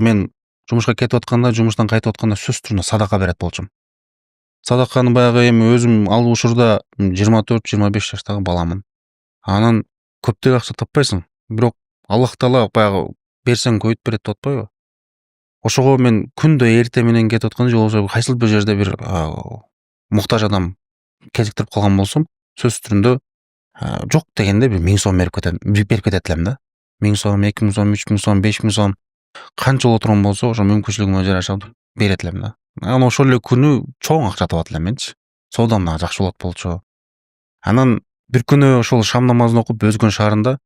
мен жумушка кетип атканда, жумуштан кайтып атканда сөз түрүндө садака берет болчумун. Садаканы баягы эми өзүм ал учурда 24-25 жаштагы баламын. Анан көптөгө акча таппайсың. Бирок Аллах Таала баягы берсең көйүт берет деп атпайбы? Ошого мен күндө эрте менен кетип атканда же болбосо кайсыл бир жерде бир муктаж адам кезиктирип калган болсом, сөз түрүндө жок дегенде бир 1000 сом берип кетет элем да. 1000 сом, 2000 сом, 3000 сом, 5000 сом канча боло турган болсо, ошо мүмкүнчүлүгүмө жараша берет элем да. Анан ошол эле күнү чоң акча табат элем менчи. Соодам дагы жакшы болот болчу. Анан бир күнү ошол шам намазын окуп Өзгөн шаарында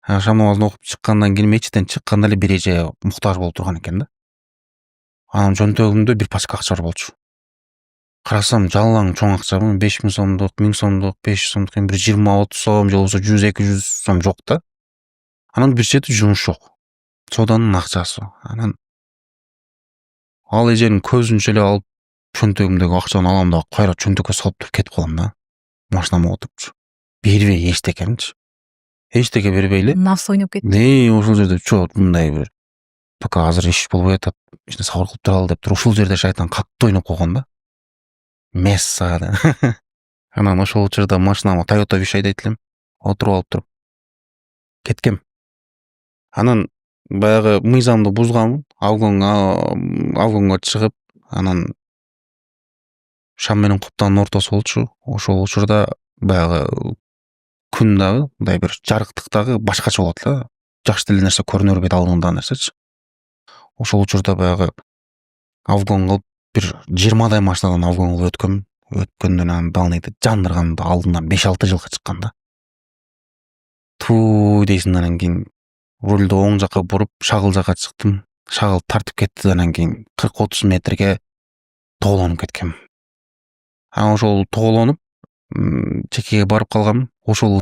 шам намазын окуп чыккандан кийин мечиттен чыкканда эле бир эже муктаж болуп турган экен да. Анан жөнтөгүмдө бир пачка акча бар болчу. Карасам жалаң чоң акчамы, 5000 сомдук, 1000 сомдук, 500 сомдук, бир 20-30 сом же болбосо 100-200 сом жок да. Анан бир чети жумуш жок. Сооданын акчасы. Анан ал эженин көзүнчө эле алып чөнтөгүмдөгү акчаны алам да кайра чөнтөккө салып туруп кетип калам да. Машинама отурупчу. Бербей эчтекемчи. Эчтеке бербей эле. Навс ойноп кетти. Ошол жерде чот мындай бир пока азыр иш болбой атат, ичине сабыр кылып туралы деп туруп ушул жерде шайтан катты ойноп койгон да. Месса. Анан ошол учурда машинама Toyota Wish айдайт элем. Отуруп алып туруп кеткем. Анан баягы мыйзамды бузгам, авгонго чыгып, анан шам менен куптанын ортосу болчу. Ошол учурда баягы күн дагы мындай бир жарыктык дагы башкача болот эле. Жакшы деле нерсе көрүнө бербейт алдыңдагы нерсечи. Ошол учурда баягы авгон кылып бир 20дай машинадан авгон кылып өткөм. Өткөндөн анан далныйды жандырганда алдымдан 5-6 жылкы чыккан да. Туу дейсиң, анан кийин рульду оң жакка буруп, шагыл жакка чыктым. Шагыл тартып кетти, анан кийин 40-30 метрге тоолонуп кеткем. Анан ошол тоолонуп чекеге барып калгам. Ошол